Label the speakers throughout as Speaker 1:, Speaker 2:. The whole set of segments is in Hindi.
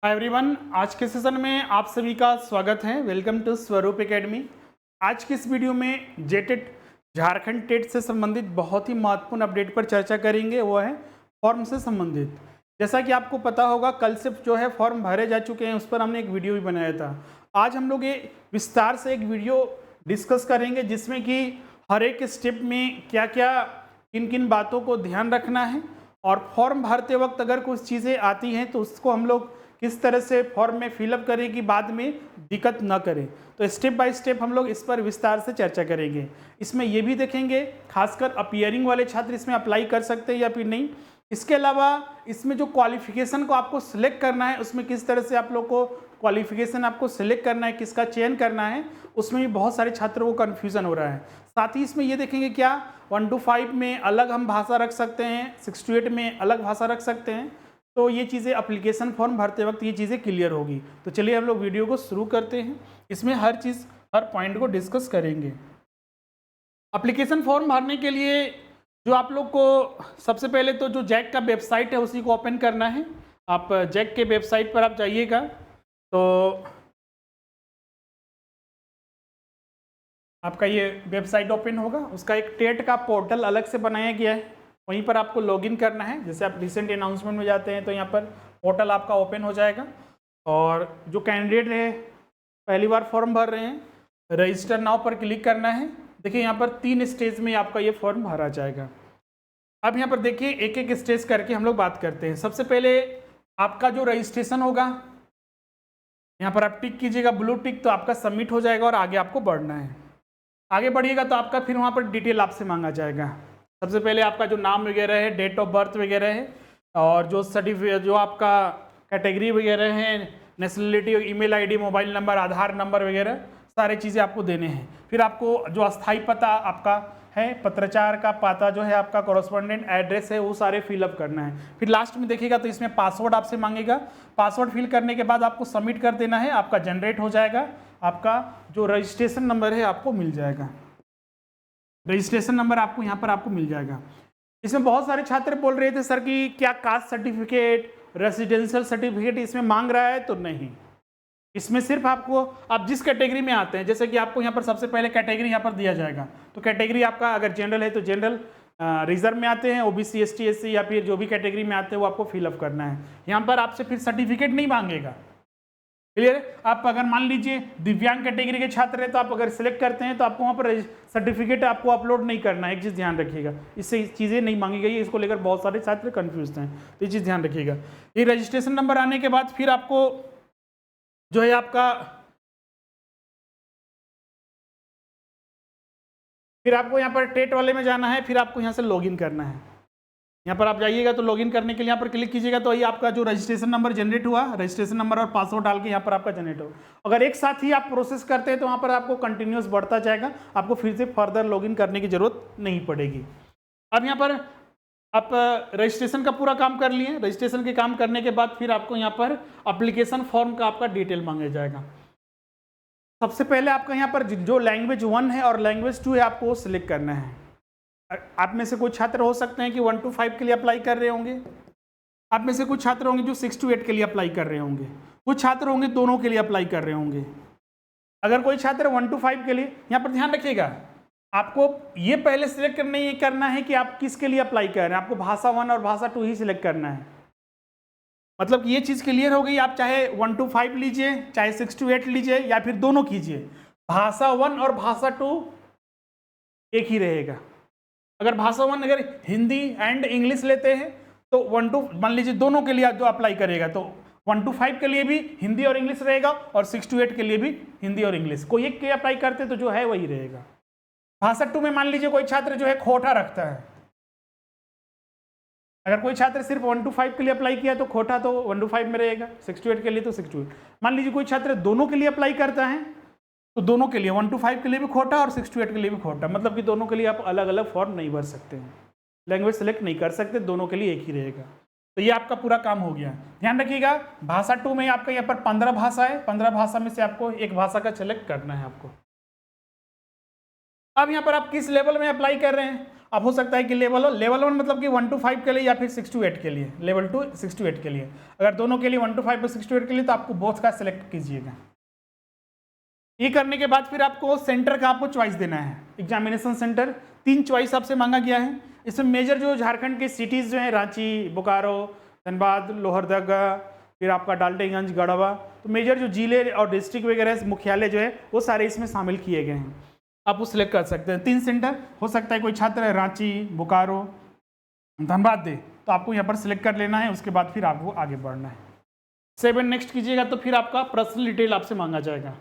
Speaker 1: हाय एवरीवन, आज के सेशन में आप सभी का स्वागत है। वेलकम टू स्वरूप एकेडमी। आज की इस वीडियो में जेटेट झारखंड टेट से संबंधित बहुत ही महत्वपूर्ण अपडेट पर चर्चा करेंगे। वो है फॉर्म से संबंधित। जैसा कि आपको पता होगा, कल से जो है फॉर्म भरे जा चुके हैं, उस पर हमने एक वीडियो भी बनाया था। आज हम लोग ये विस्तार से एक वीडियो डिस्कस करेंगे जिसमें कि हर एक स्टेप में क्या क्या किन किन बातों को ध्यान रखना है और फॉर्म भरते वक्त अगर कुछ चीज़ें आती हैं तो उसको हम लोग किस तरह से फॉर्म में फिलअप करें कि बाद में दिक्कत न करें। तो स्टेप बाय स्टेप हम लोग इस पर विस्तार से चर्चा करेंगे। इसमें ये भी देखेंगे खासकर अपीयरिंग वाले छात्र इसमें अप्लाई कर सकते हैं या फिर नहीं। इसके अलावा इसमें जो क्वालिफिकेशन को आपको सिलेक्ट करना है, उसमें किस तरह से आप लोग को क्वालिफिकेशन आपको सिलेक्ट करना है, किसका चयन करना है, उसमें भी बहुत सारे छात्रों को कन्फ्यूज़न हो रहा है। साथ ही इसमें ये देखेंगे क्या 1 to 5 में अलग हम भाषा रख सकते हैं, 6 to 8 में अलग भाषा रख सकते हैं। तो ये चीज़ें एप्लीकेशन फॉर्म भरते वक्त ये चीज़ें क्लियर होगी। तो चलिए हम लोग वीडियो को शुरू करते हैं। इसमें हर चीज़ हर पॉइंट को डिस्कस करेंगे। एप्लीकेशन फॉर्म भरने के लिए जो आप लोग को सबसे पहले तो जो जैक का वेबसाइट है उसी को ओपन करना है। आप जैक के वेबसाइट पर आप जाइएगा तो आपका ये वेबसाइट ओपन होगा। उसका एक टेट का पोर्टल अलग से बनाया गया है, वहीं पर आपको लॉगिन करना है। जैसे आप रिसेंट अनाउंसमेंट में जाते हैं तो यहाँ पर पोर्टल आपका ओपन हो जाएगा। और जो कैंडिडेट है पहली बार फॉर्म भर रहे हैं, रजिस्टर नाउ पर क्लिक करना है। देखिए यहाँ पर 3 स्टेज में आपका ये फॉर्म भरा जाएगा। अब यहाँ पर देखिए एक एक स्टेज करके हम लोग बात करते हैं। सबसे पहले आपका जो रजिस्ट्रेशन होगा, यहाँ पर आप टिक कीजिएगा ब्लू टिक, तो आपका सबमिट हो जाएगा और आगे आपको बढ़ना है। आगे बढ़िएगा तो आपका फिर वहाँ पर डिटेल आपसे मांगा जाएगा। सबसे पहले आपका जो नाम वगैरह है, डेट ऑफ बर्थ वगैरह है, और जो सर्टिफिकेट जो आपका कैटेगरी वगैरह है, nationality, email ID, mobile number, Aadhaar number वगैरह सारी चीज़ें आपको देने हैं। फिर आपको जो अस्थायी पता आपका है, पत्राचार का पता जो है, आपका कॉरेस्पॉन्डेंट एड्रेस है, वो सारे फिलअप करना है। फिर लास्ट में देखिएगा तो इसमें पासवर्ड आपसे मांगेगा। पासवर्ड फिल करने के बाद आपको सबमिट कर देना है। आपका जनरेट हो जाएगा, आपका जो रजिस्ट्रेशन नंबर है आपको मिल जाएगा। रजिस्ट्रेशन नंबर आपको यहाँ पर आपको मिल जाएगा। इसमें बहुत सारे छात्र बोल रहे थे सर कि क्या कास्ट सर्टिफिकेट, रेसिडेंशियल सर्टिफिकेट इसमें मांग रहा है? तो नहीं, इसमें सिर्फ आपको आप जिस कैटेगरी में आते हैं, जैसे कि आपको यहाँ पर सबसे पहले कैटेगरी यहाँ पर दिया जाएगा। तो कैटेगरी आपका अगर जनरल है तो जनरल, रिजर्व में आते हैं, ओबीसी, एसटी, एससी या फिर जो भी कैटेगरी में आते हैं वो आपको फिलअप करना है। यहाँ पर आपसे फिर सर्टिफिकेट नहीं मांगेगा। क्लियर? आप अगर मान लीजिए दिव्यांग कैटेगरी के छात्र हैं तो आप अगर सिलेक्ट करते हैं तो आपको वहाँ पर सर्टिफिकेट आपको अपलोड नहीं करना है। एक चीज़ ध्यान रखिएगा, इससे चीज़ें नहीं मांगी गई है। इसको लेकर बहुत सारे छात्र कंफ्यूज हैं, तो ये चीज़ ध्यान रखिएगा। ये रजिस्ट्रेशन नंबर आने के बाद फिर आपको जो है आपका फिर आपको यहाँ पर टेट वाले में जाना है। फिर आपको यहाँ से लॉगिन करना है। यहाँ पर आप जाइएगा तो लॉगिन करने के लिए यहाँ पर क्लिक कीजिएगा तो ये आपका जो रजिस्ट्रेशन नंबर जनरेट हुआ, रजिस्ट्रेशन नंबर और पासवर्ड डाल के यहाँ पर आपका जनरेट हो। अगर एक साथ ही आप प्रोसेस करते हैं तो वहाँ पर आपको कंटिन्यूस बढ़ता जाएगा, आपको फिर से फर्दर लॉगिन करने की जरूरत नहीं पड़ेगी। अब यहाँ पर आप रजिस्ट्रेशन का पूरा काम कर लिए। रजिस्ट्रेशन के काम करने के बाद फिर आपको यहाँ पर एप्लीकेशन फॉर्म का आपका डिटेल मांगा जाएगा। सबसे पहले आपका यहाँ पर जो लैंग्वेज 1 है और लैंग्वेज 2 है आपको वो सिलेक्ट करना है। आप में से कुछ छात्र हो सकते हैं कि 1 to 5 के लिए अप्लाई कर रहे होंगे। आप में से कुछ छात्र होंगे जो 6 to 8 के लिए अप्लाई कर रहे होंगे। कुछ छात्र होंगे दोनों के लिए अप्लाई कर रहे होंगे। अगर कोई छात्र 1 to 5 के लिए, यहाँ पर ध्यान रखिएगा, आपको ये पहले सिलेक्ट नहीं करना है कि आप किसके लिए अप्लाई कर रहे हैं। आपको भाषा 1 और भाषा 2 ही सिलेक्ट करना है। मतलब ये चीज़ क्लियर हो गई। आप चाहे 1 to 5 लीजिए, चाहे 6 to 8 लीजिए, या फिर दोनों कीजिए, भाषा 1 और भाषा 2 एक ही रहेगा। अगर भाषा 1 अगर हिंदी एंड इंग्लिश लेते हैं तो 1 to मान लीजिए दोनों के लिए जो अप्लाई करेगा तो 1 to 5 के लिए भी हिंदी और इंग्लिश रहेगा और 6 to 8 के लिए भी हिंदी और इंग्लिश। कोई एक के अप्लाई करते तो जो है वही रहेगा। भाषा 2 में मान लीजिए कोई छात्र जो है खोटा रखता है। अगर कोई छात्र सिर्फ 1 to 5 के लिए अप्लाई किया तो खोटा तो 1 to 5 में रहेगा, 6 to 8 के लिए तो 6 to 8। मान लीजिए कोई छात्र दोनों के लिए अप्लाई करता है तो दोनों के लिए 1 to 5 के लिए भी खोटा और 6 to 8 के लिए भी खोटा। मतलब कि दोनों के लिए आप अलग अलग फॉर्म नहीं भर सकते हैं, लैंग्वेज सेलेक्ट नहीं कर सकते, दोनों के लिए एक ही रहेगा। तो ये आपका पूरा काम हो गया। ध्यान रखिएगा भाषा 2 में आपका यहाँ पर 15 भाषा है। 15 भाषा में से आपको एक भाषा का सेलेक्ट करना है आपको। अब यहाँ पर आप किस लेवल में अप्लाई कर रहे हैं, अब हो सकता है कि लेवल 1 मतलब कि 1 to 5 के लिए या फिर 6 to 8 के लिए, लेवल 2 6 to 8 के लिए। अगर दोनों के लिए 1 to 5 और 6 to 8 के लिए तो आपको बोथ का सिलेक्ट कीजिएगा। ये करने के बाद फिर आपको सेंटर का आपको चॉइस देना है। एग्जामिनेशन सेंटर 3 चॉइस आपसे मांगा गया है। इसमें मेजर जो झारखंड के सिटीज़ जो हैं रांची, बोकारो, धनबाद, लोहरदगा, फिर आपका डाल्टनगंज, गढ़वा, तो मेजर जो जिले और डिस्ट्रिक्ट वगैरह मुख्यालय जो है वो सारे इसमें शामिल किए गए हैं। आप वो सिलेक्ट कर सकते हैं। 3 सेंटर हो सकता है, कोई छात्र रांची, बोकारो, धनबाद दे तो आपको यहाँ पर सिलेक्ट कर लेना है। उसके बाद फिर आपको आगे बढ़ना है। 7 नेक्स्ट कीजिएगा तो फिर आपका पर्सनल डिटेल आपसे मांगा जाएगा।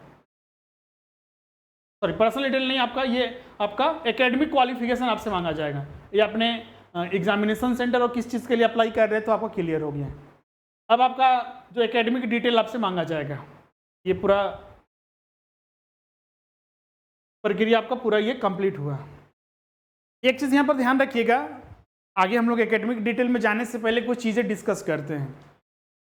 Speaker 1: सॉरी, पर्सनल डिटेल नहीं, आपका ये आपका एकेडमिक क्वालिफिकेशन आपसे मांगा जाएगा। ये अपने एग्जामिनेशन सेंटर और किस चीज़ के लिए अप्लाई कर रहे हैं तो आपको क्लियर हो गया। अब आपका जो एकेडमिक डिटेल आपसे मांगा जाएगा, ये पूरा प्रक्रिया आपका पूरा ये कंप्लीट हुआ। एक चीज़ यहाँ पर ध्यान रखिएगा, आगे हम लोग एकेडमिक डिटेल में जाने से पहले कुछ चीज़ें डिस्कस करते हैं।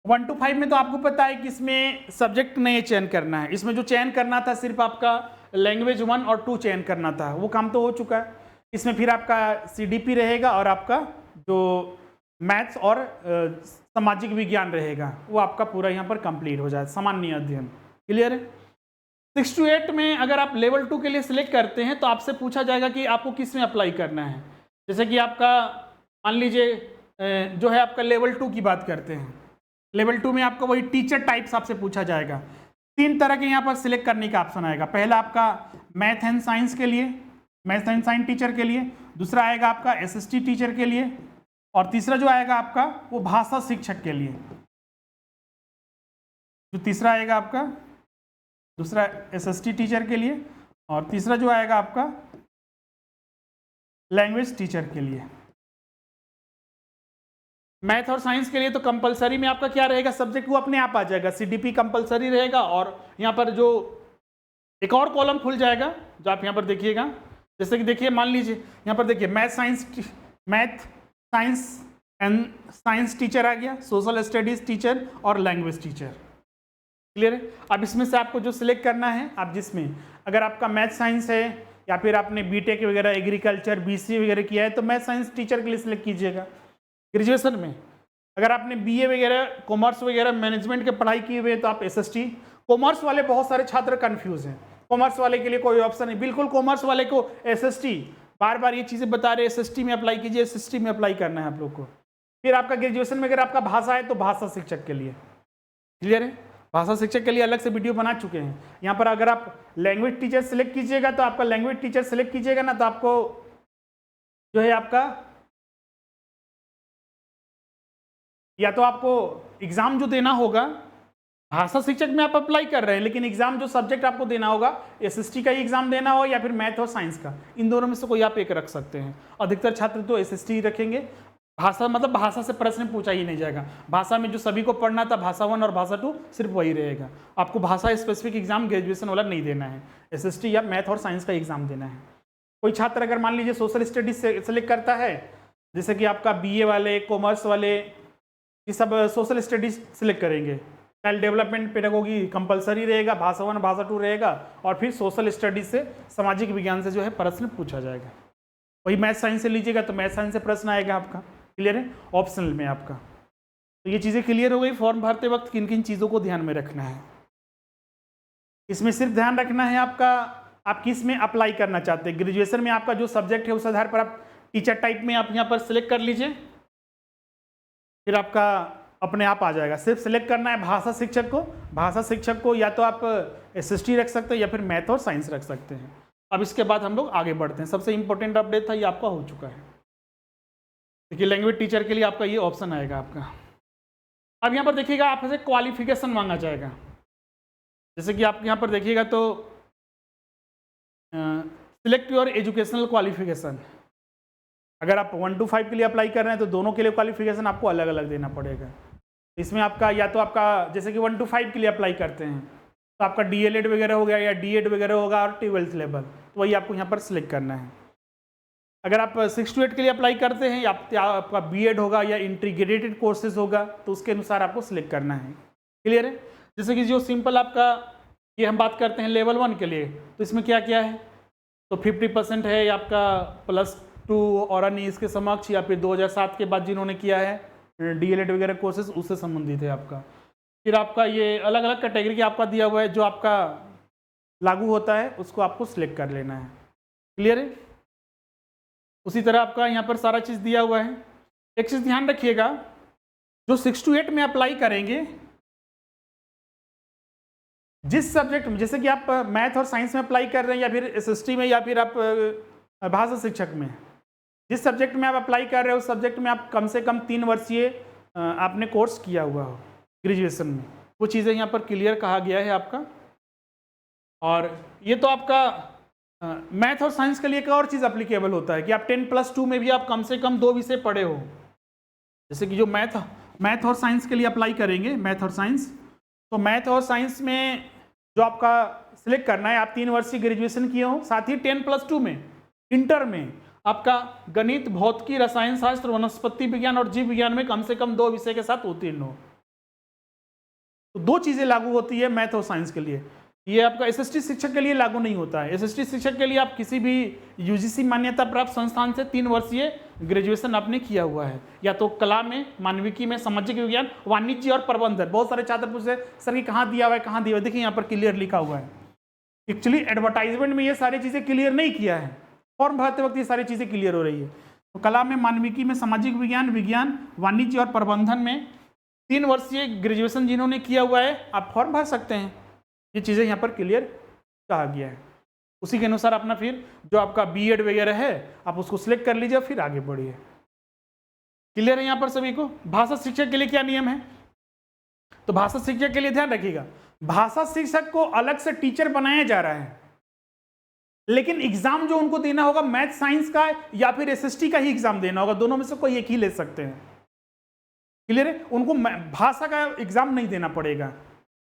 Speaker 1: 1 to 5 में तो आपको पता है कि इसमें सब्जेक्ट नहीं चयन करना है। इसमें जो चयन करना था सिर्फ आपका लैंग्वेज 1 और 2 चयन करना था, वो काम तो हो चुका है। इसमें फिर आपका CDP रहेगा और आपका जो मैथ्स और सामाजिक विज्ञान रहेगा वो आपका पूरा यहाँ पर कंप्लीट हो जाए, सामान्य अध्ययन। क्लियर है? 6 to 8 में अगर आप लेवल 2 के लिए सिलेक्ट करते हैं तो आपसे पूछा जाएगा कि आपको किस में अप्लाई करना है। जैसे कि आपका मान लीजिए जो है आपका लेवल 2 की बात करते हैं, लेवल 2 में आपको वही टीचर टाइप्स आपसे पूछा जाएगा। 3 तरह के यहाँ पर सिलेक्ट करने का ऑप्शन आएगा। पहला आपका मैथ एंड साइंस के लिए, मैथ एंड साइंस टीचर के लिए। दूसरा आएगा आपका SST टीचर के लिए। और तीसरा जो आएगा आपका वो भाषा शिक्षक के लिए। जो तीसरा आएगा आपका दूसरा SST टीचर के लिए, और तीसरा जो आएगा आपका लैंग्वेज टीचर के लिए। मैथ और साइंस के लिए तो कंपलसरी में आपका क्या रहेगा सब्जेक्ट, वो अपने आप आ जाएगा। CDP कंपलसरी रहेगा। और यहाँ पर जो एक और कॉलम खुल जाएगा जो आप यहाँ पर देखिएगा, जैसे कि देखिए मान लीजिए यहाँ पर देखिए math science and science teacher आ गया, सोशल स्टडीज टीचर और लैंग्वेज टीचर। क्लियर है? अब इसमें से आपको जो सिलेक्ट करना है, आप जिसमें अगर आपका मैथ साइंस है या फिर आपने BTech वगैरह एग्रीकल्चर BCA वगैरह किया है तो मैथ साइंस टीचर के लिए सिलेक्ट कीजिएगा। ग्रेजुएशन में अगर आपने BA वगैरह कॉमर्स वगैरह मैनेजमेंट के पढ़ाई की हुई है तो आप SST। कॉमर्स वाले बहुत सारे छात्र कंफ्यूज हैं, कॉमर्स वाले के लिए कोई ऑप्शन नहीं, बिल्कुल कॉमर्स वाले को SST, बार बार ये चीज़ें बता रहे SST में अप्लाई कीजिए, SST में अप्लाई करना है आप लोग को। फिर आपका ग्रेजुएशन में अगर आपका भाषा है तो भाषा शिक्षक के लिए। क्लियर है? भाषा शिक्षक के लिए अलग से वीडियो बना चुके हैं। यहाँ पर अगर आप लैंग्वेज टीचर सिलेक्ट कीजिएगा तो आपका लैंग्वेज टीचर सिलेक्ट कीजिएगा ना तो आपको जो है आपका या तो आपको एग्जाम जो देना होगा, भाषा शिक्षक में आप अप्लाई कर रहे हैं लेकिन एग्जाम जो सब्जेक्ट आपको देना होगा SST का ही एग्जाम देना हो या फिर मैथ और साइंस का, इन दोनों में से कोई आप एक रख सकते हैं। अधिकतर छात्र तो SST ही रखेंगे। भाषा मतलब भाषा से प्रश्न पूछा ही नहीं जाएगा। भाषा में जो सभी को पढ़ना था भाषा 1 और भाषा 2 सिर्फ वही रहेगा। आपको भाषा स्पेसिफिक एग्जाम ग्रेजुएशन वाला नहीं देना है, SST या मैथ और साइंस का एग्जाम देना है। कोई छात्र अगर मान लीजिए सोशल स्टडीज से सेलेक्ट करता है, जैसे कि आपका BA वाले, कॉमर्स वाले, ये सब सोशल स्टडीज सिलेक्ट करेंगे। चाइल्ड डेवलपमेंट पेडागोगी कंपलसरी रहेगा, भाषा 1 भाषा 2 रहेगा, और फिर सोशल स्टडीज से सामाजिक विज्ञान से जो है प्रश्न पूछा जाएगा। वही मैथ साइंस से लीजिएगा तो मैथ साइंस से प्रश्न आएगा आपका। क्लियर है? ऑप्शनल में आपका। तो ये चीज़ें क्लियर हो गई। फॉर्म भरते वक्त किन किन चीज़ों को ध्यान में रखना है, इसमें सिर्फ ध्यान रखना है आपका आप किस में अप्लाई करना चाहते हैं। ग्रेजुएशन में आपका जो सब्जेक्ट है उस आधार पर आप टीचर टाइप में आप यहाँ पर सिलेक्ट कर लीजिए, फिर आपका अपने आप आ जाएगा। सिर्फ सिलेक्ट करना है भाषा शिक्षक को। भाषा शिक्षक को या तो आप SST रख सकते हैं या फिर मैथ और साइंस रख सकते हैं। अब इसके बाद हम लोग आगे बढ़ते हैं। सबसे इंपॉर्टेंट अपडेट था ये आपका हो चुका है। देखिए लैंग्वेज टीचर के लिए आपका ये ऑप्शन आएगा आपका। अब यहाँ पर देखिएगा आपसे क्वालिफिकेशन मांगा जाएगा। जैसे कि आप यहाँ पर देखिएगा तो सिलेक्ट योर एजुकेशनल क्वालिफिकेशन। अगर आप 1 to 5 के लिए अप्लाई कर रहे हैं तो दोनों के लिए क्वालिफिकेशन आपको अलग अलग देना पड़ेगा। इसमें आपका या तो आपका जैसे कि 1 to 5 के लिए अप्लाई करते हैं तो आपका DLED वगैरह हो गया या D.Ed वगैरह होगा और 12th लेवल, तो वही आपको यहाँ पर सिलेक्ट करना है। अगर आप 6 to 8 के लिए अप्लाई करते हैं या आपका B.Ed होगा या इंटीग्रेटेड कोर्सेज होगा तो उसके अनुसार आपको सिलेक्ट करना है। क्लियर है? जैसे कि जो सिंपल आपका ये हम बात करते हैं लेवल 1 के लिए, तो इसमें क्या क्या है, तो 50% है आपका टू और अन्य इसके समक्ष, या फिर 2007 के बाद जिन्होंने किया है डीएलएड वगैरह कोर्सेज उससे संबंधित है आपका। फिर आपका ये अलग अलग कैटेगरी के आपका दिया हुआ है, जो आपका लागू होता है उसको आपको सिलेक्ट कर लेना है। क्लियर है? उसी तरह आपका यहाँ पर सारा चीज़ दिया हुआ है। एक चीज़ ध्यान रखिएगा, जो 6 to 8 में अप्लाई करेंगे, जिस सब्जेक्ट में, जैसे कि आप मैथ और साइंस में अप्लाई कर रहे हैं या फिर एसएसटी में या फिर आप भाषा शिक्षक में, जिस सब्जेक्ट में आप अप्लाई कर रहे हो उस सब्जेक्ट में आप कम से कम 3 वर्षीय आपने कोर्स किया हुआ हो ग्रेजुएशन में। वो चीज़ें यहाँ पर क्लियर कहा गया है आपका। और ये तो आपका मैथ और साइंस के लिए एक और चीज़ अप्लीकेबल होता है कि आप 10+2 में भी आप कम से कम 2 विषय पढ़े हो। जैसे कि जो मैथ और साइंस के लिए अप्लाई करेंगे, मैथ और साइंस, तो मैथ और साइंस में जो आपका सिलेक्ट करना है, आप 3 वर्षीय ग्रेजुएशन किए हो, साथ ही 10+2 में इंटर में आपका गणित, भौतिकी, रसायन शास्त्र, वनस्पति विज्ञान और जीव विज्ञान में कम से कम 2 विषय के साथ उत्तीर्ण हो। तो 2 चीज़ें लागू होती है मैथ और साइंस के लिए। ये आपका एसएसटी शिक्षक के लिए लागू नहीं होता है। एसएसटी शिक्षक के लिए आप किसी भी यूजीसी मान्यता प्राप्त संस्थान से 3 वर्षीय ग्रेजुएशन आपने किया हुआ है, या तो कला में, मानविकी में, सामाजिक विज्ञान, वाणिज्य और प्रबंधन। बहुत सारे छात्र पूछते हैं सर कि कहाँ दिया हुआ है, कहाँ दिया हुआ है। देखिए यहाँ पर क्लियर लिखा हुआ है। एक्चुअली एडवर्टाइजमेंट में ये सारी चीज़ें क्लियर नहीं किया है, फॉर्म भरते वक्त ये सारी चीज़ें क्लियर हो रही है। तो कला में, मानविकी में, सामाजिक विज्ञान, वाणिज्य और प्रबंधन में 3 वर्षीय ग्रेजुएशन जिन्होंने किया हुआ है आप फॉर्म भर सकते हैं। ये चीज़ें यहाँ पर क्लियर कहा गया है। उसी के अनुसार अपना फिर जो आपका बीएड वगैरह है आप उसको सिलेक्ट कर लीजिए, फिर आगे बढ़िए। क्लियर है यहाँ पर सभी को? भाषा शिक्षक के लिए क्या नियम है? तो भाषा शिक्षक के लिए ध्यान रखिएगा, भाषा शिक्षक को अलग से टीचर बनाया जा रहा है, लेकिन एग्जाम जो उनको देना होगा मैथ साइंस का या फिर एसएसटी का ही एग्जाम देना होगा। दोनों में से कोई एक ही ले सकते हैं। क्लियर है? उनको भाषा का एग्जाम नहीं देना पड़ेगा।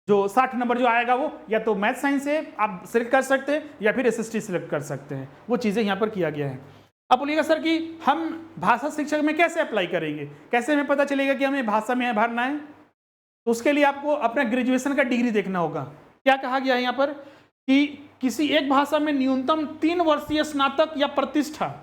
Speaker 1: जो 60 नंबर जो आएगा वो या तो मैथ साइंस से आप सिलेक्ट कर सकते हैं या फिर एसएसटी सिलेक्ट कर सकते हैं। वो चीज़ें यहाँ पर किया गया है। अब बोलिएगा सर कि हम भाषा शिक्षक में कैसे अप्लाई करेंगे, कैसे हमें पता चलेगा कि हमें भाषा में भरना है? तो उसके लिए आपको अपना ग्रेजुएशन का डिग्री देखना होगा। क्या कहा गया है यहाँ पर कि किसी एक भाषा में न्यूनतम 3 वर्षीय स्नातक या प्रतिष्ठा,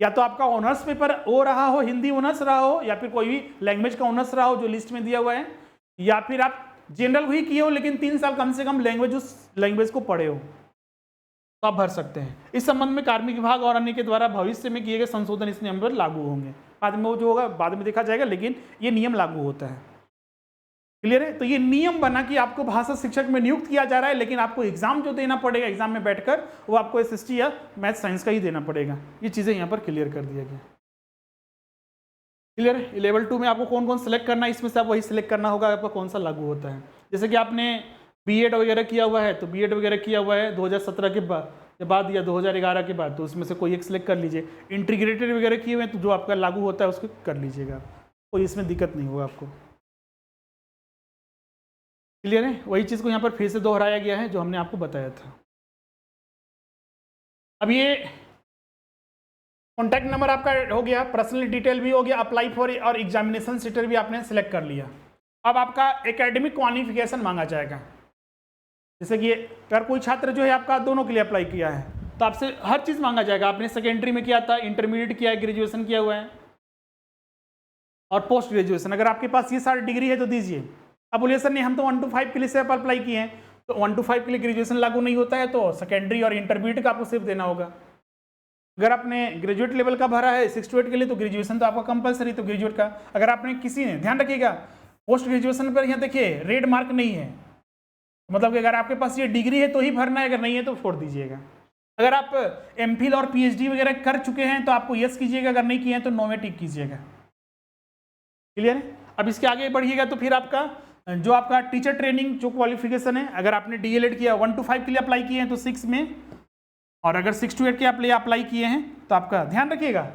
Speaker 1: या तो आपका ऑनर्स पेपर हो रहा हो, हिंदी ऑनर्स रहा हो, या फिर कोई भी लैंग्वेज का ऑनर्स रहा हो जो लिस्ट में दिया हुआ है, या फिर आप जनरल ही किए हो लेकिन 3 साल कम से कम उस लैंग्वेज को पढ़े हो, तो आप भर सकते हैं। इस संबंध में कार्मिक विभाग और अन्य के द्वारा भविष्य में किए गए संशोधन इस नियम पर लागू होंगे। बाद में वो जो होगा बाद में देखा जाएगा, लेकिन ये नियम लागू होता है। क्लियर है? तो ये नियम बना कि आपको भाषा शिक्षक में नियुक्त किया जा रहा है, लेकिन आपको एग्जाम जो देना पड़ेगा, एग्जाम में बैठकर वो आपको एसएसटी या मैथ साइंस का ही देना पड़ेगा। ये चीज़ें यहाँ पर क्लियर कर दिया गया। क्लियर है? लेवल 2 में आपको कौन कौन सेलेक्ट करना है, इसमें से आप वही सिलेक्ट करना होगा आपका कौन सा लागू होता है। जैसे कि आपने बीएड वगैरह किया हुआ है, तो बीएड वगैरह किया हुआ है 2017 के बाद या 2011 के बाद, तो उसमें से कोई एक सिलेक्ट कर लीजिए। इंटीग्रेटेड वगैरह किए हुए हैं तो जो आपका लागू होता है उसको कर लीजिएगा, कोई इसमें दिक्कत नहीं होगा आपको। क्लियर है? वही चीज़ को यहाँ पर फिर से दोहराया गया है जो हमने आपको बताया था। अब ये कॉन्टैक्ट नंबर आपका हो गया, पर्सनल डिटेल भी हो गया, अप्लाई फॉर और एग्जामिनेशन सेंटर भी आपने सेलेक्ट कर लिया। अब आपका एकेडमिक क्वालिफिकेशन मांगा जाएगा। जैसे कि अगर कोई छात्र जो है आपका दोनों के लिए अप्लाई किया है तो आपसे हर चीज़ मांगा जाएगा। आपने सेकेंडरी में किया था, इंटरमीडिएट किया है, ग्रेजुएशन किया हुआ है और पोस्ट ग्रेजुएशन, अगर आपके पास ये सारी डिग्री है तो दीजिए। अब बोलिए सर नहीं हम तो 1 to 5 के लिए सिर्फ अप्लाई किए हैं, तो 1 to 5 के लिए ग्रेजुएशन लागू नहीं होता है, तो सेकेंडरी और इंटरमीडिएट का आपको सिर्फ देना होगा। अगर आपने ग्रेजुएट लेवल का भरा है 6 to 8 के लिए तो ग्रेजुएशन तो आपका कंपलसरी, तो ग्रेजुएट का। अगर आपने किसी ने, ध्यान रखिएगा पोस्ट ग्रेजुएशन पर यहाँ देखिए रेड मार्क नहीं है, मतलब कि अगर आपके पास ये डिग्री है तो ही भरना है, अगर नहीं है तो छोड़ दीजिएगा। अगर आप एमफिल और पीएचडी वगैरह कर चुके हैं तो आपको यस कीजिएगा, अगर नहीं किए हैं तो नो में टिक कीजिएगा। क्लियर है? अब इसके आगे बढ़िएगा तो फिर आपका जो आपका टीचर ट्रेनिंग जो क्वालिफिकेशन है, अगर आपने डीएलएड किया 1 to 5 के लिए अप्लाई किए हैं तो 6 में, और अगर 6 to 8 के आप अप्लाई किए हैं तो आपका ध्यान रखिएगा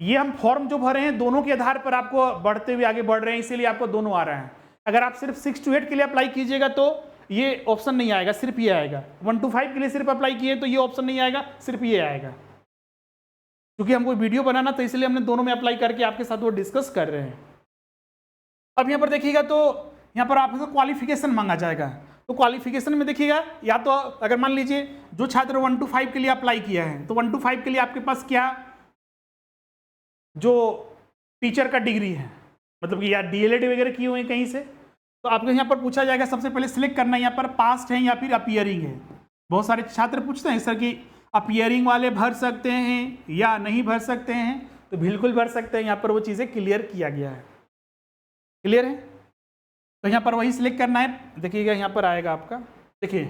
Speaker 1: ये हम फॉर्म जो भरे हैं दोनों के आधार पर आपको बढ़ते हुए आगे बढ़ रहे हैं, इसीलिए आपको दोनों आ रहा है। अगर आप सिर्फ 6 to 8 के लिए अप्लाई कीजिएगा तो ये ऑप्शन नहीं आएगा, सिर्फ ये आएगा। 1 to 5 के लिए सिर्फ अप्लाई किए तो ये ऑप्शन नहीं आएगा, सिर्फ ये आएगा। क्योंकि हमको वीडियो बनाना तो इसलिए हमने दोनों में अप्लाई करके आपके साथ वो डिस्कस कर रहे हैं। अब यहाँ पर देखिएगा तो यहाँ पर आपसे क्वालिफिकेशन मांगा जाएगा। तो क्वालिफिकेशन में देखिएगा, या तो अगर मान लीजिए जो छात्र 1 to 5 के लिए अप्लाई किया है, तो 1 to 5 के लिए आपके पास क्या जो टीचर का डिग्री है, मतलब कि या डीएलएड वगैरह किए हुए हैं कहीं से, तो आपको यहाँ पर पूछा जाएगा, सबसे पहले सिलेक्ट करना है यहाँ पर पास्ट है या फिर अपीयरिंग है। बहुत सारे छात्र पूछते हैं सर कि अपीयरिंग वाले भर सकते हैं या नहीं भर सकते हैं, तो बिल्कुल भर सकते हैं, यहाँ पर वो चीज़ें क्लियर किया गया है। क्लियर है? तो यहाँ पर वही सिलेक्ट करना है। देखिएगा यहाँ पर आएगा आपका, देखिए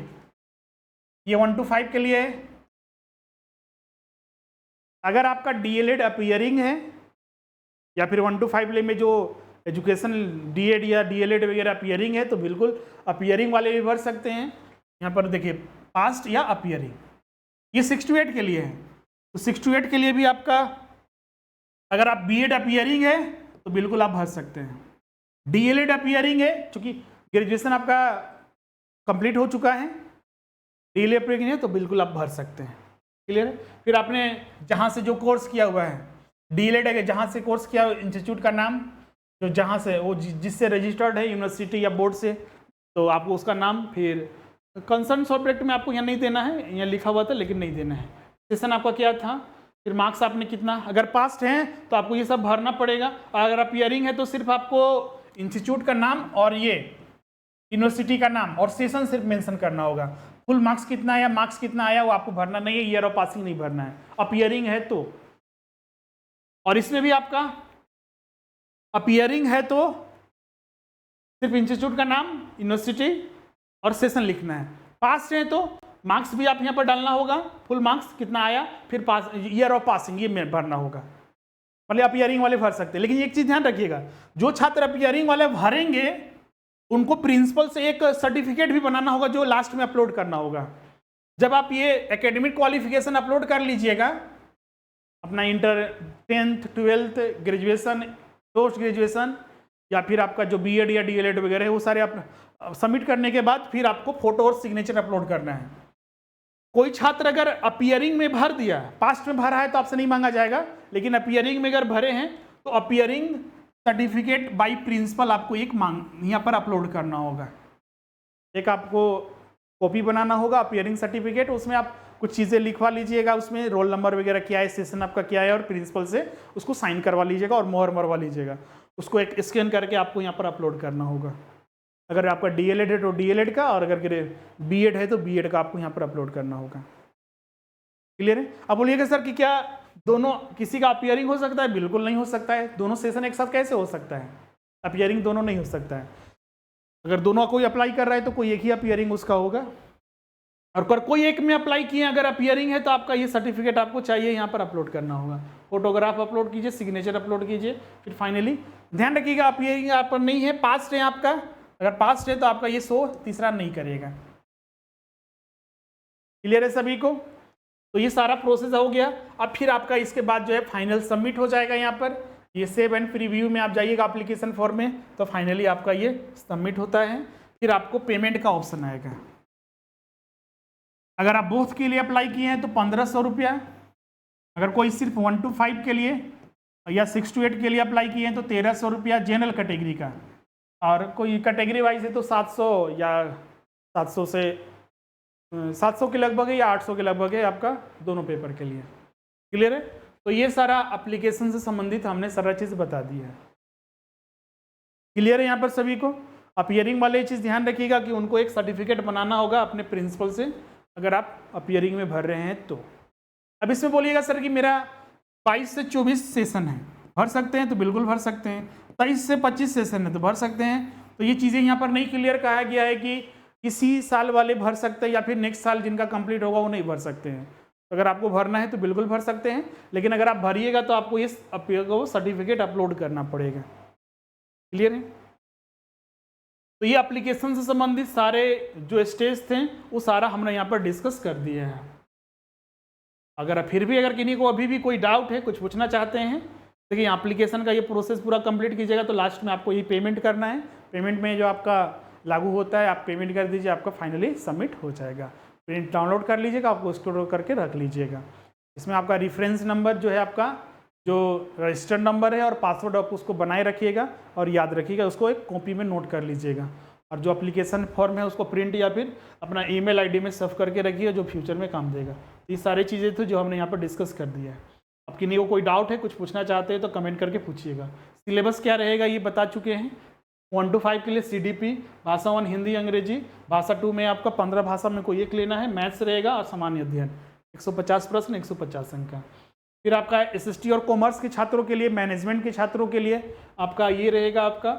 Speaker 1: ये 1 to 5 के लिए है। अगर आपका डीएलएड अपीयरिंग है या फिर 1 to 5 में जो एजुकेशन डीएड या डीएलएड वगैरह अपीयरिंग है, तो बिल्कुल अपीयरिंग वाले भी भर सकते हैं। यहाँ पर देखिए पास्ट या अपीयरिंग, ये 6 to 8 के लिए है। तो 6 to 8 के लिए भी आपका अगर आप बीएड अपीयरिंग है तो बिल्कुल आप भर सकते हैं। डीएलएड अपीयरिंग है, चूँकि ग्रेजुएशन आपका कंप्लीट हो चुका है, डीएलएड अपीयरिंग है तो बिल्कुल आप भर सकते हैं। क्लियर है? फिर आपने जहाँ से जो कोर्स किया हुआ है, डीएलएड है जहाँ से कोर्स किया, इंस्टीट्यूट का नाम जो जहाँ से वो जिससे रजिस्टर्ड है यूनिवर्सिटी या बोर्ड से, तो आपको उसका नाम, फिर कंसर्न सब्जेक्ट में आपको यहाँ नहीं देना है, यहाँ लिखा हुआ था लेकिन नहीं देना है। सेशन आपका क्या था, फिर मार्क्स आपने कितना, अगर पास्ट हैं तो आपको ये सब भरना पड़ेगा, और अगर अपीयरिंग है तो सिर्फ आपको इंस्टीट्यूट का नाम और ये यूनिवर्सिटी का नाम और सेशन सिर्फ मेंशन करना होगा। फुल मार्क्स कितना आया, मार्क्स कितना आया वो आपको भरना नहीं है, ईयर ऑफ पासिंग नहीं भरना है, अपीयरिंग है तो। और इसमें भी आपका अपीयरिंग है तो सिर्फ इंस्टीट्यूट का नाम, यूनिवर्सिटी और सेशन लिखना है। पास है तो मार्क्स भी आप यहाँ पर डालना होगा, फुल मार्क्स कितना आया, फिर पास ईयर ऑफ पासिंग ये भरना होगा। मतलब अपीयरिंग वाले भर सकते हैं, लेकिन एक चीज ध्यान रखिएगा, जो छात्र अपीयरिंग वाले भरेंगे उनको प्रिंसिपल से एक सर्टिफिकेट भी बनाना होगा जो लास्ट में अपलोड करना होगा। जब आप ये एकेडमिक क्वालिफिकेशन अपलोड कर लीजिएगा, अपना inter 10th 12th graduation, post graduation या फिर आपका जो बीएड या डीएलएड वगैरह है, वो सारे आप सबमिट करने के बाद फिर आपको फोटो और सिग्नेचर अपलोड करना है। कोई छात्र अगर अपीयरिंग में भर दिया, पास्ट में भरा है तो आपसे नहीं मांगा जाएगा, लेकिन अपीयरिंग में अगर भरे हैं तो अपीयरिंग सर्टिफिकेट बाय प्रिंसिपल आपको एक यहाँ पर अपलोड करना होगा। एक आपको कॉपी बनाना होगा अपीयरिंग सर्टिफिकेट, उसमें आप कुछ चीज़ें लिखवा लीजिएगा, उसमें रोल नंबर वगैरह क्या है, सेशन आपका क्या है, और प्रिंसिपल से उसको साइन करवा लीजिएगा और मोहर मरवा लीजिएगा। उसको एक स्कैन करके आपको यहाँ पर अपलोड करना होगा। अगर आपका डीएलएड है तो डीएलएड का, और अगर बीएड है तो बीएड का आपको यहाँ पर अपलोड करना होगा। क्लियर है? अब बोलिएगा सर कि क्या दोनों किसी का अपीयरिंग हो सकता है? बिल्कुल नहीं हो सकता है। दोनों सेशन एक साथ कैसे हो सकता है? अपीयरिंग दोनों नहीं हो सकता है। अगर दोनों कोई अप्लाई कर रहा है तो कोई एक ही अपीयरिंग उसका होगा, और अगर कोई एक में अप्लाई किए अगर अपीयरिंग है तो आपका ये सर्टिफिकेट आपको चाहिए यहाँ पर अपलोड करना होगा। फोटोग्राफ अपलोड कीजिए, सिग्नेचर अपलोड कीजिए, फिर फाइनली ध्यान रखिएगा अपीयरिंग यहाँ पर नहीं है, पास्ट है आपका। अगर पास्ट है तो आपका ये शो तीसरा नहीं करेगा। क्लियर है सभी को? तो ये सारा प्रोसेस हो गया। अब फिर आपका इसके बाद जो है फाइनल सबमिट हो जाएगा। यहाँ पर ये सेव एंड प्रीव्यू में आप जाइएगा एप्लीकेशन फॉर्म में, तो फाइनली आपका ये सबमिट होता है। फिर आपको पेमेंट का ऑप्शन आएगा। अगर आप बोथ के लिए अप्लाई किए हैं तो 1500 रुपया, अगर कोई सिर्फ 1 to 5 के लिए या 6 to 8 के लिए अप्लाई किए हैं तो 1300 रुपया जनरल कैटेगरी का, और कोई कैटेगरी वाइज है तो 700 या 700 से 700 के लगभग है या 800 के लगभग है आपका दोनों पेपर के लिए। क्लियर है? तो ये सारा एप्लीकेशन से संबंधित हमने सारा चीज़ बता दी है। क्लियर है यहाँ पर सभी को? अपीयरिंग वाले चीज़ ध्यान रखिएगा कि उनको एक सर्टिफिकेट बनाना होगा अपने प्रिंसिपल से, अगर आप अपीयरिंग में भर रहे हैं तो। अब इसमें बोलिएगा सर कि मेरा 22 से 24 सेशन है, भर सकते हैं? तो बिल्कुल भर सकते हैं। 23 से 25 सेशन है तो भर सकते हैं। तो ये चीज़ें यहाँ पर नहीं क्लियर कहा गया है कि किसी साल वाले भर सकते हैं या फिर नेक्स्ट साल जिनका कंप्लीट होगा वो नहीं भर सकते हैं। तो अगर आपको भरना है तो बिल्कुल भर सकते हैं, लेकिन अगर आप भरिएगा तो आपको ये सर्टिफिकेट अपलोड करना पड़ेगा। क्लियर है? तो ये एप्लीकेशन से संबंधित सारे जो स्टेज थे वो सारा हमने यहाँ पर डिस्कस कर दिया है। अगर फिर भी अगर किन्हीं को अभी भी कोई डाउट है, कुछ पूछना चाहते हैं, देखिए एप्लीकेशन का ये प्रोसेस पूरा कंप्लीट कीजिएगा तो लास्ट में आपको ये पेमेंट करना है। पेमेंट में जो आपका लागू होता है आप पेमेंट कर दीजिए, आपका फाइनली सबमिट हो जाएगा। प्रिंट डाउनलोड कर लीजिएगा, आपको स्टोर करके रख लीजिएगा। इसमें आपका रेफरेंस नंबर जो है, आपका जो रजिस्टर्ड नंबर है और पासवर्ड आप उसको बनाए रखिएगा और याद रखिएगा, उसको एक कॉपी में नोट कर लीजिएगा। और जो एप्लीकेशन फॉर्म है उसको प्रिंट या फिर अपना ईमेल आईडी में सेव करके रखिए, जो फ्यूचर में काम देगा। ये सारी चीज़ें थी जो हमने यहाँ पर डिस्कस कर दिया है। अब किन्हीं को कोई डाउट है, कुछ पूछना चाहते हैं तो कमेंट करके पूछिएगा। सिलेबस क्या रहेगा ये बता चुके हैं। 1 to 5 के लिए CDP, भाषा 1 हिंदी अंग्रेजी, भाषा 2 में आपका 15 भाषा में कोई एक लेना है, मैथ्स रहेगा और सामान्य अध्ययन 150 प्रश्न 150 अंक का। फिर आपका SST और कॉमर्स के छात्रों के लिए, मैनेजमेंट के छात्रों के लिए आपका ये रहेगा, आपका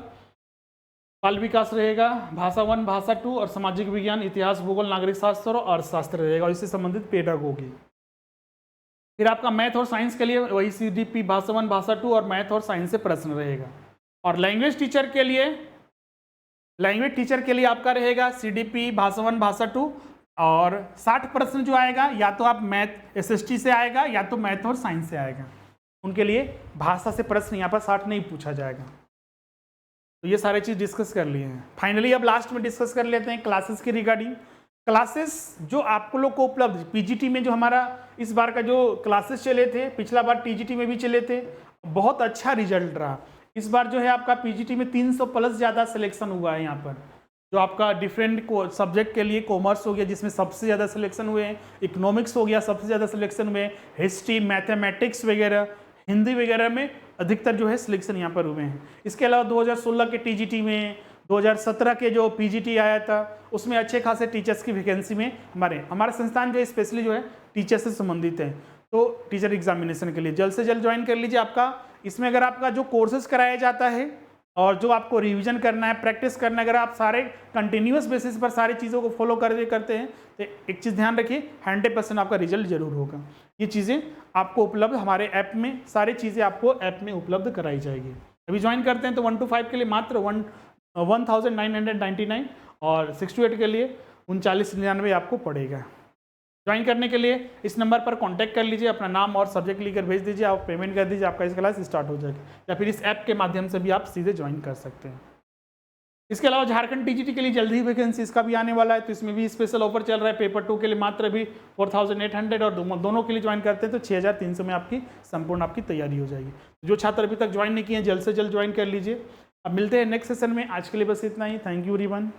Speaker 1: बाल विकास रहेगा, भाषा 1 भाषा 2 और सामाजिक विज्ञान, इतिहास, भूगोल, नागरिक शास्त्र और अर्थशास्त्र रहेगा और इससे संबंधित पेडागोगी। फिर आपका मैथ और साइंस के लिए वही CDP, भाषा 1 भाषा 2 और मैथ और साइंस से प्रश्न रहेगा। और लैंग्वेज टीचर के लिए आपका रहेगा CDP, भाषा 1 भाषा 2 और 60 प्रश्न जो आएगा या तो आप मैथ SST से आएगा या तो मैथ और साइंस से आएगा। उनके लिए भाषा से प्रश्न यहाँ पर 60 नहीं पूछा जाएगा। तो ये सारे चीज़ डिस्कस कर लिए हैं। फाइनली अब लास्ट में डिस्कस कर लेते हैं क्लासेस के रिगार्डिंग। क्लासेस जो आपको लोग को उपलब्ध PGT में जो हमारा इस बार का जो क्लासेस चले थे, पिछला बार TGT में भी चले थे, बहुत अच्छा रिजल्ट रहा। इस बार जो है आपका PGT में 300 प्लस ज़्यादा सिलेक्शन हुआ है। यहाँ पर जो आपका डिफरेंट सब्जेक्ट के लिए कॉमर्स हो गया जिसमें सबसे ज़्यादा सिलेक्शन हुए हैं, इकोनॉमिक्स हो गया सबसे ज़्यादा सिलेक्शन हुए, हिस्ट्री, मैथमेटिक्स वगैरह, हिंदी वगैरह में अधिकतर जो है सिलेक्शन यहाँ पर हुए हैं। इसके अलावा 2016 के TGT में, 2017 के जो PGT आया था उसमें अच्छे खासे टीचर्स की वैकेंसी में हमारा संस्थान जो है स्पेशली जो है टीचर से संबंधित है। तो टीचर एग्जामिनेशन के लिए जल्द से जल्द ज्वाइन कर लीजिए। आपका इसमें अगर आपका जो कोर्सेज कराया जाता है और जो आपको रिवीजन करना है, प्रैक्टिस करना है, अगर आप सारे कंटिन्यूस बेसिस पर सारी चीज़ों को फॉलो करते हैं तो एक चीज़ ध्यान रखिए, 100% आपका रिजल्ट जरूर होगा। ये चीज़ें आपको उपलब्ध हमारे ऐप में, सारी चीज़ें आपको ऐप में उपलब्ध कराई जाएगी। अभी ज्वाइन करते हैं तो 1 to 5 के लिए मात्र 1999 और 6 to 8 के लिए 3999 आपको पड़ेगा। ज्वाइन करने के लिए इस नंबर पर कांटेक्ट कर लीजिए, अपना नाम और सब्जेक्ट लिखकर भेज दीजिए, आप पेमेंट कर दीजिए, आपका इस क्लास स्टार्ट हो जाएगा। या फिर इस ऐप के माध्यम से भी आप सीधे ज्वाइन कर सकते हैं। इसके अलावा झारखंड TGT के लिए जल्दी ही वैकेंसी इसका भी आने वाला है, तो इसमें भी स्पेशल ऑफर चल रहा है। पेपर 2 के लिए मात्र भी 4800 और दोनों के लिए ज्वाइन करते हैं तो 6300 में आपकी संपूर्ण आपकी तैयारी हो जाएगी। जो छात्र अभी तक ज्वाइन नहीं किए हैं जल्द से जल्द ज्वाइन कर लीजिए। अब मिलते हैं नेक्स्ट सेशन में। आज के लिए बस इतना ही। Thank you everyone.